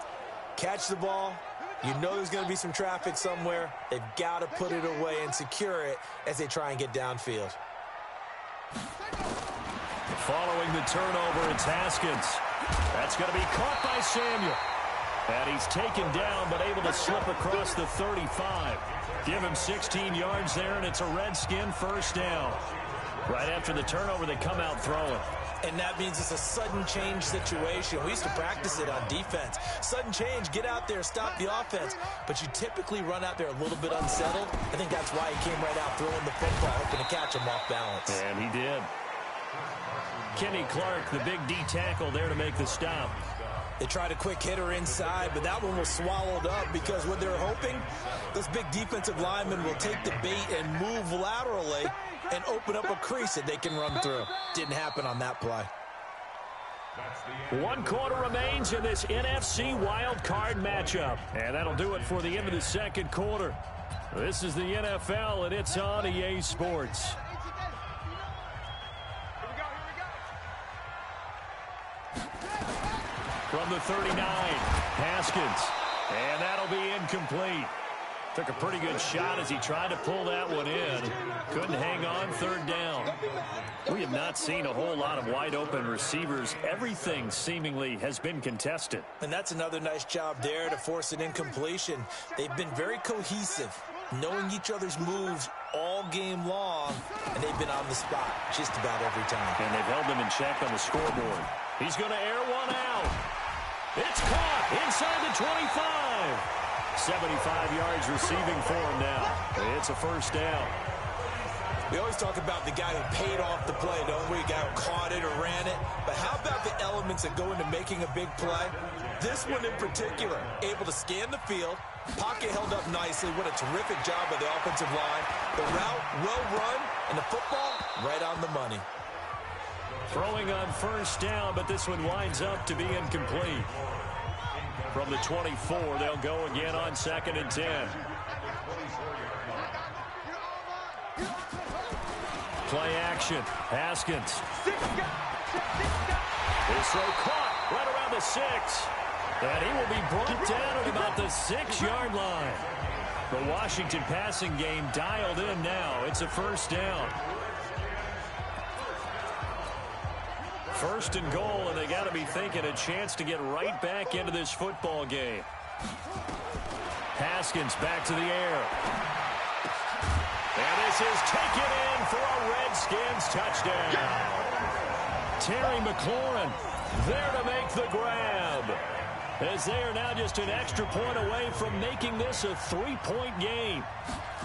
Catch the ball. You know there's going to be some traffic somewhere. They've got to put it away and secure it as they try and get downfield. Following the turnover, it's Haskins. That's going to be caught by Samuel. And he's taken down but able to slip across the 35. Give him 16 yards there, and it's a Redskin first down. Right after the turnover, they come out throwing. And that means it's a sudden change situation. We used to practice it on defense. Sudden change, get out there, stop the offense. But you typically run out there a little bit unsettled. I think that's why he came right out throwing the football, hoping to catch him off balance. And he did. Kenny Clark, the big D tackle there to make the stop. They tried a quick hitter inside, but that one was swallowed up because what they're hoping, those big defensive linemen will take the bait and move laterally and open up a crease that they can run through. Didn't happen on that play. 1 quarter remains in this NFC wild card matchup. And that'll do it for the end of the 2nd quarter. This is the NFL, and it's on EA Sports. From the 39, Haskins. And that'll be incomplete. Took a pretty good shot as he tried to pull that one in. Couldn't hang on, 3rd down. We have not seen a whole lot of wide-open receivers. Everything seemingly has been contested. And that's another nice job there to force an incompletion. They've been very cohesive, knowing each other's moves all game long, and they've been on the spot just about every time. And they've held them in check on the scoreboard. He's going to air one out. It's caught inside the 25. 75 yards receiving for him now. It's a first down. We always talk about the guy who paid off the play, don't we? The guy who caught it or ran it. But how about the elements that go into making a big play? This one in particular, able to scan the field, pocket held up nicely. What a terrific job by the offensive line. The route well run, and the football right on the money. Throwing on first down, but this one winds up to be incomplete. From the 24, they'll go again on 2nd and 10. Play action. Haskins. This throw caught right around the 6. And he will be brought down at about the 6-yard line. The Washington passing game dialed in now. It's a first down. First and goal, and they got to be thinking a chance to get right back into this football game. Haskins back to the air. And this is taken in for a Redskins touchdown. Terry McLaurin there to make the grab, as they are now just an extra point away from making this a 3-point game.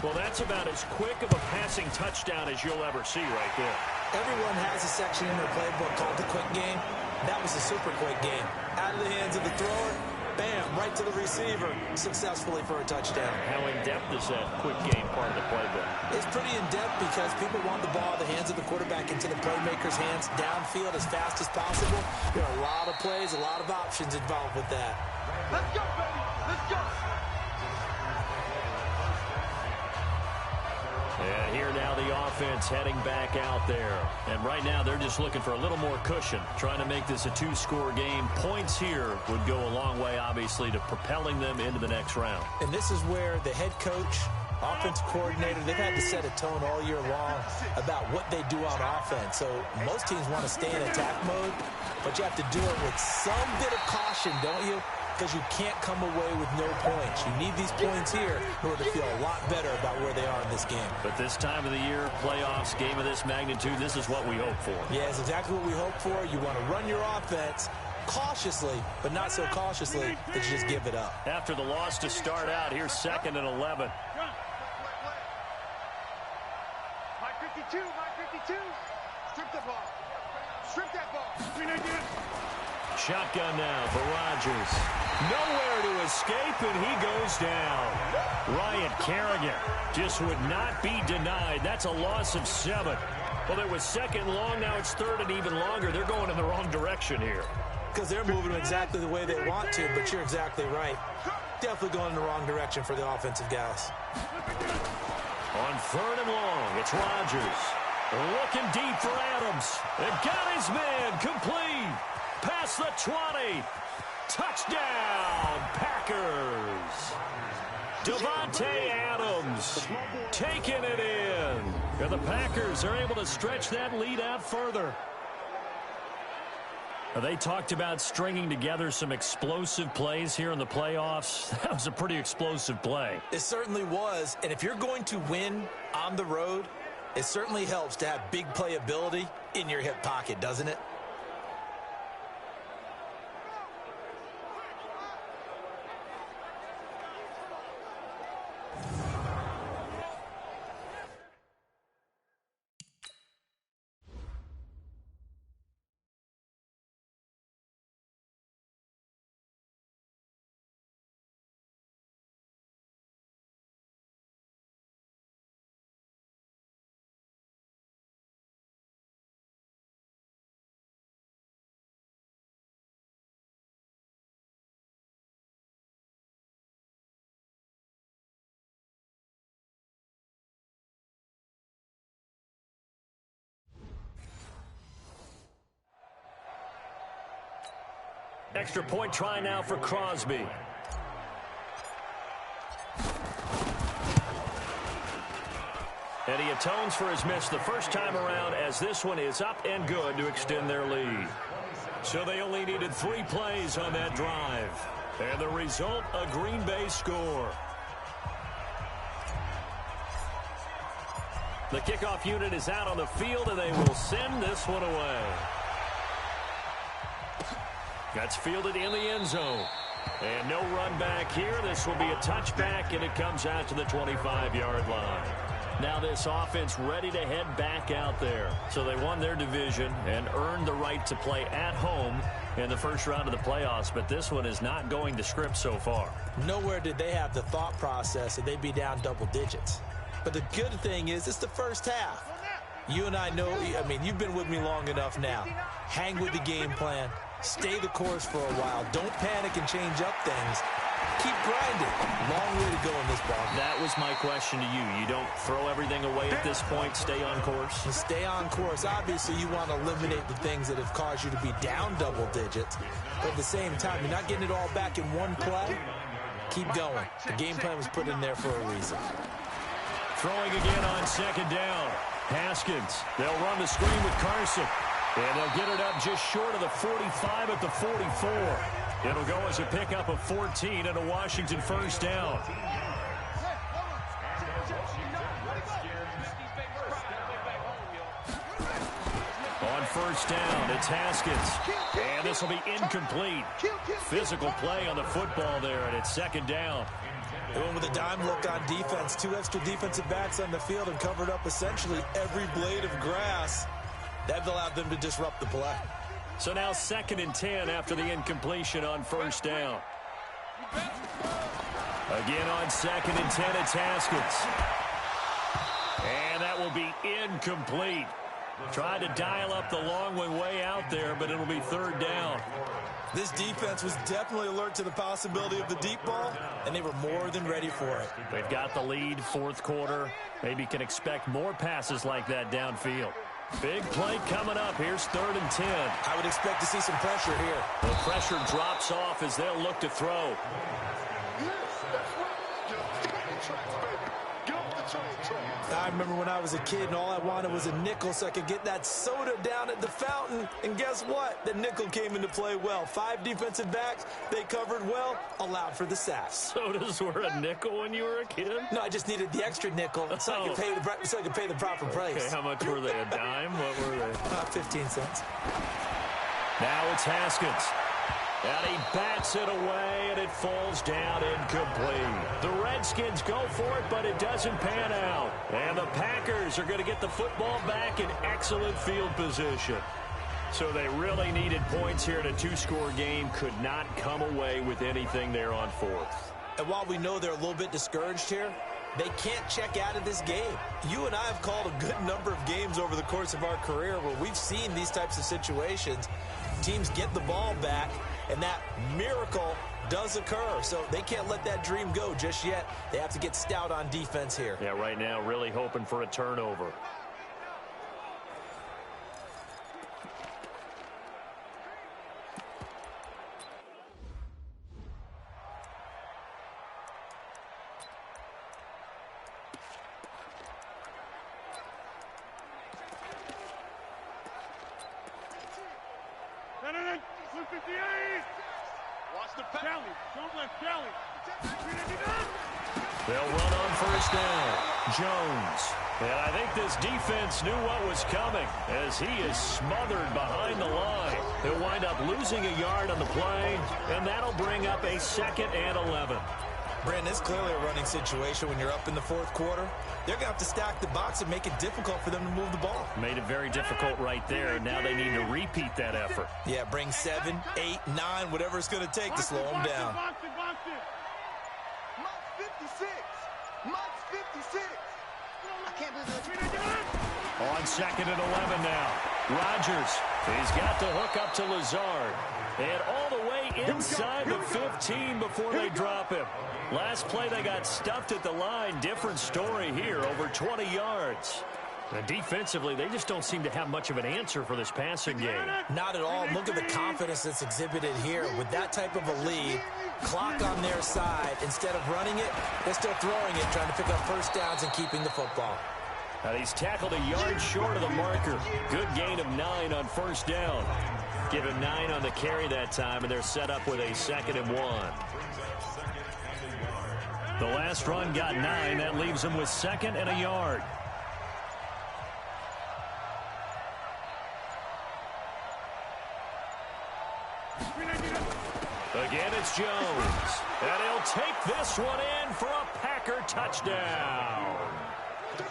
Well, that's about as quick of a passing touchdown as you'll ever see right there. Everyone has a section in their playbook called the quick game. That was a super quick game. Out of the hands of the thrower, bam, right to the receiver, successfully for a touchdown. How in-depth is that quick game part of the playbook? It's pretty in-depth because people want the ball in the hands of the quarterback into the playmaker's hands downfield as fast as possible. There are a lot of plays, a lot of options involved with that. Let's go, baby. Let's go. And here now the offense heading back out there. And right now they're just looking for a little more cushion, trying to make this a 2-score game. Points here would go a long way, obviously, to propelling them into the next round. And this is where the head coach, offensive coordinator, they've had to set a tone all year long about what they do on offense. So most teams want to stay in attack mode, but you have to do it with some bit of caution, don't you? Because you can't come away with no points. You need these points here in order to feel a lot better about where they are in this game. But this time of the year, playoffs, game of this magnitude, this is what we hope for. Yeah, it's exactly what we hope for. You want to run your offense cautiously, but not so cautiously that you just give it up. After the loss to start out, here's 2nd and 11. My 52, my 52. Strip the ball. Strip that ball. Shotgun now for Rodgers. Nowhere to escape, and he goes down. Ryan Kerrigan just would not be denied. That's a loss of 7. Well, there was 2nd long. Now it's 3rd and even longer. They're going in the wrong direction here. Because they're moving exactly the way they want to, but you're exactly right. Definitely going in the wrong direction for the offensive guys. On 3rd and long, it's Rodgers. Looking deep for Adams. And got his man complete. Past the 20. Touchdown, Packers. Davante Adams taking it in. And the Packers are able to stretch that lead out further. They talked about stringing together some explosive plays here in the playoffs. That was a pretty explosive play. It certainly was. And if you're going to win on the road, it certainly helps to have big playability in your hip pocket, doesn't it? Extra point try now for Crosby. And he atones for his miss the first time around, as this one is up and good to extend their lead. So they only needed 3 plays on that drive. And the result, a Green Bay score. The kickoff unit is out on the field, and they will send this one away. That's fielded in the end zone. And no run back here. This will be a touchback, and it comes out to the 25-yard line. Now this offense ready to head back out there. So they won their division and earned the right to play at home in the first round of the playoffs, but this one is not going to script so far. Nowhere did they have the thought process that they'd be down double digits. But the good thing is it's the first half. You and I know, I mean, you've been with me long enough now. Hang with the game plan. Stay the course for a while. Don't panic and change up things. Keep grinding. Long way to go in this ball. That was my question to you. You don't throw everything away at this point. Stay on course. And stay on course. Obviously, you want to eliminate the things that have caused you to be down double digits. But at the same time, you're not getting it all back in one play. Keep going. The game plan was put in there for a reason. Throwing again on second down. Haskins. They'll run the screen with Carson. And they'll get it up just short of the 45 at the 44. It'll go as a pickup of 14 and a Washington first down. On first down, it's Haskins. And this will be incomplete. Physical play on the football there, and it's second down. They went with a dime look on defense. 2 extra defensive backs on the field and covered up essentially every blade of grass. That allowed them to disrupt the play. So now 2nd and 10 after the incompletion on first down. Again on 2nd and 10, it's Haskins. And that will be incomplete. Tried to dial up the long one way out there, but it'll be 3rd down. This defense was definitely alert to the possibility of the deep ball, and they were more than ready for it. They've got the lead, 4th quarter. Maybe can expect more passes like that downfield. Big play coming up. Here's 3rd and 10. I would expect to see some pressure here. The pressure drops off as they'll look to throw. I remember when I was a kid and all I wanted was a nickel so I could get that soda down at the fountain. And guess what? The nickel came into play well. 5 defensive backs. They covered well, allowed for the sacks. Sodas were a nickel when you were a kid? No, I just needed the extra nickel so I could pay the proper price. Okay, how much were they? A dime? What were they? 15 cents. Now it's Haskins. And he bats it away, and it falls down incomplete. The Redskins go for it, but it doesn't pan out. And the Packers are going to get the football back in excellent field position. So they really needed points here in a 2-score game. Could not come away with anything there on 4th. And while we know they're a little bit discouraged here, they can't check out of this game. You and I have called a good number of games over the course of our career where we've seen these types of situations. Teams get the ball back, and that miracle does occur. So they can't let that dream go just yet. They have to get stout on defense here. Yeah, right now really hoping for a turnover. They'll run on first down. Jones. And I think this defense knew what was coming as he is smothered behind the line. He'll wind up losing a yard on the play, and that'll bring up a 2nd and 11. Brandon, it's clearly a running situation when you're up in the 4th quarter. They're going to have to stack the box and make it difficult for them to move the ball. Made it very difficult right there. Now they need to repeat that effort. Yeah, bring 7, 8, 9, whatever it's going to take to slow them down. On 2nd and 11 now. Rodgers. He's got the hook up to Lazard. And all the way inside the 15 before they drop him. Last play they got stuffed at the line. Different story here. Over 20 yards. And defensively, they just don't seem to have much of an answer for this passing game. Not at all. Look at the confidence that's exhibited here. With that type of a lead, clock on their side, instead of running it, they're still throwing it, trying to pick up first downs and keeping the football. And he's tackled a yard short of the marker. Good gain of 9 on first down. Give him 9 on the carry that time, and they're set up with a 2nd and 1. The last run got 9. That leaves them with 2nd and a yard. Again, it's Jones. And he'll take this one in for a Packer touchdown.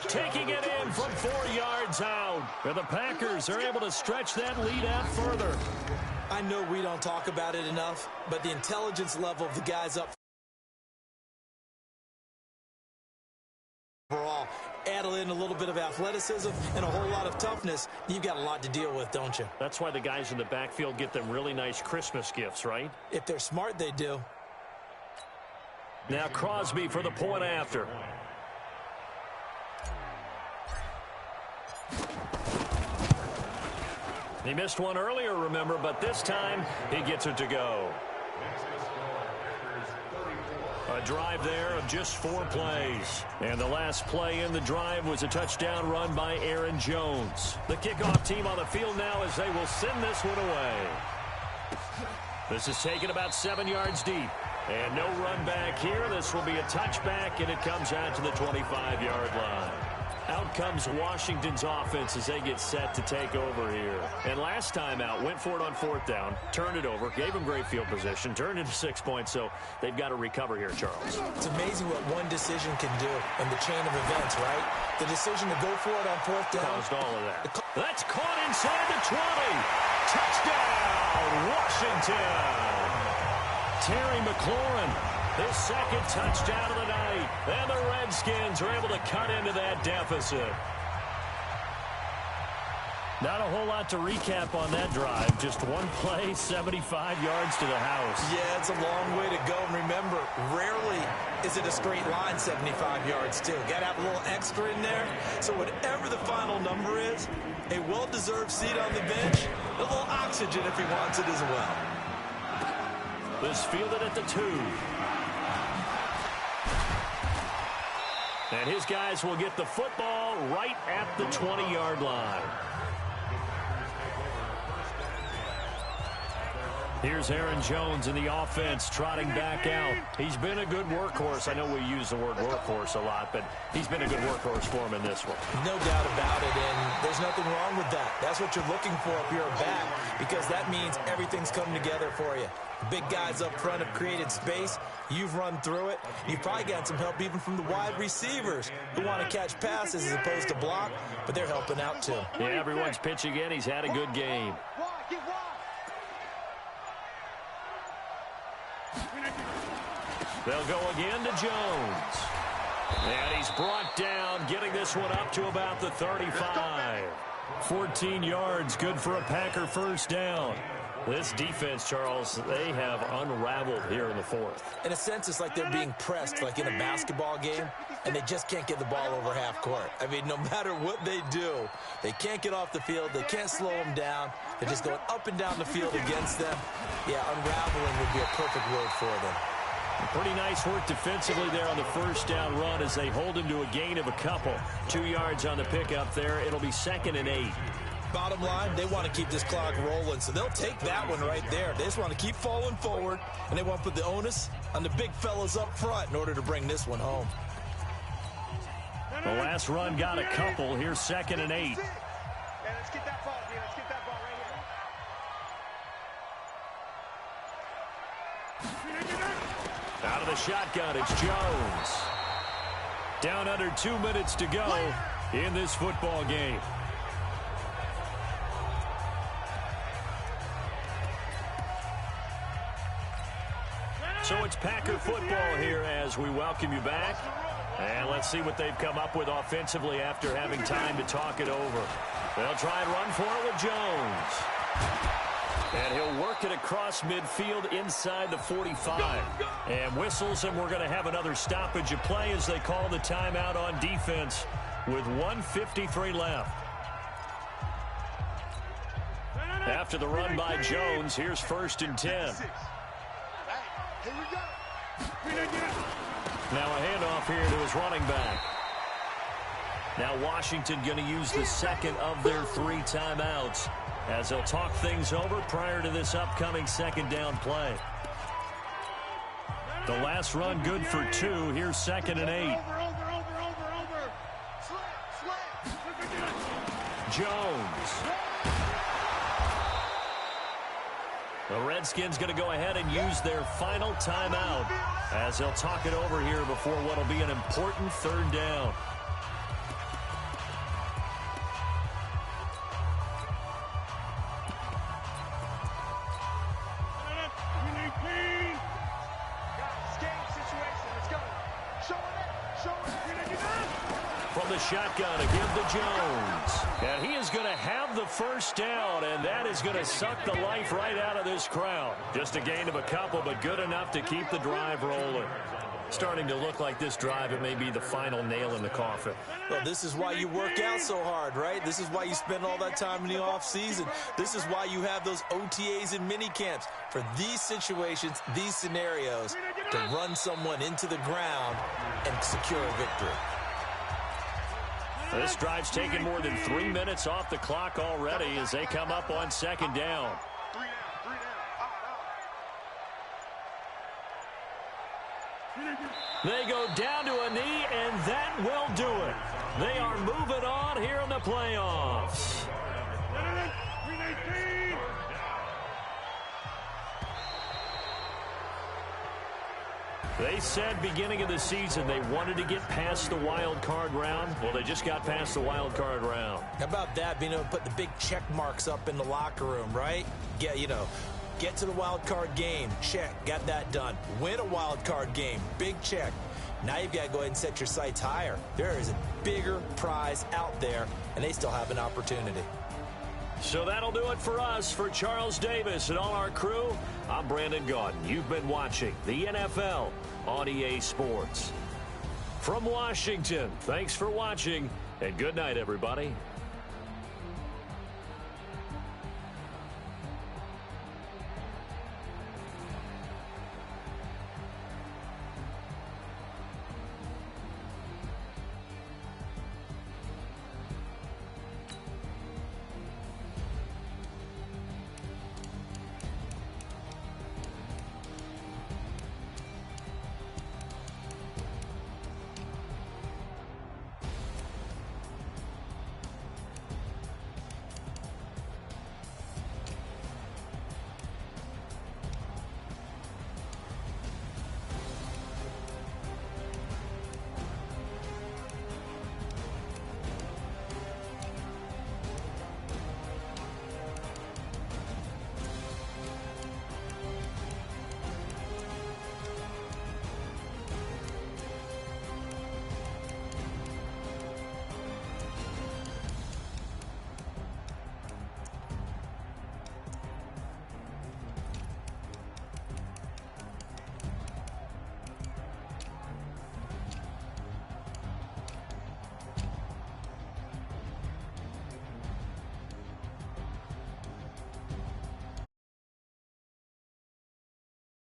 Taking it in from 4 yards out. And the Packers are able to stretch that lead out further. I know we don't talk about it enough, but the intelligence level of the guys up overall, add in a little bit of athleticism and a whole lot of toughness, you've got a lot to deal with, don't you? That's why the guys in the backfield get them really nice Christmas gifts, right? If they're smart, they do. Now Crosby for the point after. He missed one earlier, remember, but this time he gets it to go. A drive there of just 4 plays. And the last play in the drive was a touchdown run by Aaron Jones. The kickoff team on the field now as they will send this one away. This is taken about 7 yards deep. And no run back here. This will be a touchback, and it comes out to the 25-yard line. Out comes Washington's offense as they get set to take over here. And last time out, went for it on 4th down, turned it over, gave them great field position, turned into 6 points, so they've got to recover here, Charles. It's amazing what one decision can do in the chain of events, right? The decision to go for it on 4th down. Caused all of that. That's caught inside the 20. Touchdown, Washington. Terry McLaurin, his second touchdown of the night. And the Redskins are able to cut into that deficit. Not a whole lot to recap on that drive. Just one play, 75 yards to the house. Yeah, it's a long way to go. And remember, rarely is it a straight line 75 yards, too. Got to have a little extra in there. So whatever the final number is, a well-deserved seat on the bench, a little oxygen if he wants it as well. This fielded at the 2. And his guys will get the football right at the 20-yard line. Here's Aaron Jones in the offense trotting back out. He's been a good workhorse. I know we use the word workhorse a lot, but he's been a good workhorse for him in this one. No doubt about it, and there's nothing wrong with that. That's what you're looking for if you're a back, because that means everything's coming together for you. Big guys up front have created space. You've run through it. You've probably got some help even from the wide receivers who want to catch passes as opposed to block, but they're helping out too. Yeah, everyone's pitching in. He's had a good game. They'll go again to Jones. And he's brought down, getting this one up to about the 35. 14 yards, good for a Packer first down. This defense, Charles, they have unraveled here in the 4th. In a sense, it's like they're being pressed like in a basketball game, and they just can't get the ball over half court. I mean, no matter what they do, they can't get off the field. They can't slow them down. They're just going up and down the field against them. Yeah, unraveling would be a perfect word for them. Pretty nice work defensively there on the first down run as they hold him to a gain of a couple. 2 yards on the pickup there. It'll be 2nd and 8. Bottom line, they want to keep this clock rolling, so they'll take that one right there. They just want to keep falling forward, and they want to put the onus on the big fellas up front in order to bring this one home. The last run got a couple. Here's 2nd and 8. Let's get that ball, man. Let's get that ball right here. Out of the shotgun, it's Jones. Down under 2 minutes to go in this football game. So it's Packer football here as we welcome you back. And let's see what they've come up with offensively after having time to talk it over. They'll try and run for it with Jones. And he'll work it across midfield inside the 45. And whistles, and we're going to have another stoppage of play as they call the timeout on defense with 1:53 left. After the run by Jones, here's 1st and 10. Here we go. Now a handoff here to his running back. Now Washington going to use the second of their 3 timeouts as they'll talk things over prior to this upcoming 2nd down play. The last run good for 2. Here's 2nd and 8. Jones. The Redskins going to go ahead and use their final timeout as they'll talk it over here before what will be an important 3rd down. From the shotgun, a give to Jones. And he is going to have the first down, and that is going to suck the life right out of this crowd. Just a gain of a couple, but good enough to keep the drive rolling. Starting to look like this drive, it may be the final nail in the coffin. Well, this is why you work out so hard, right? This is why you spend all that time in the offseason. This is why you have those OTAs and mini camps for these situations, these scenarios, to run someone into the ground and secure a victory. This drive's taken more than 3 minutes off the clock already as they come up on second down. They go down to a knee, and that will do it. They are moving on here in the playoffs. They said beginning of the season they wanted to get past the wild card round. Well, they just got past the wild card round. How about that, being able to put the big check marks up in the locker room, right? Get to the wild card game. Check. Got that done. Win a wild card game. Big check. Now you've got to go ahead and set your sights higher. There is a bigger prize out there, and they still have an opportunity. So that'll do it for us. For Charles Davis and all our crew, I'm Brandon Gaudin. You've been watching the NFL on EA Sports. From Washington, thanks for watching, and good night, everybody.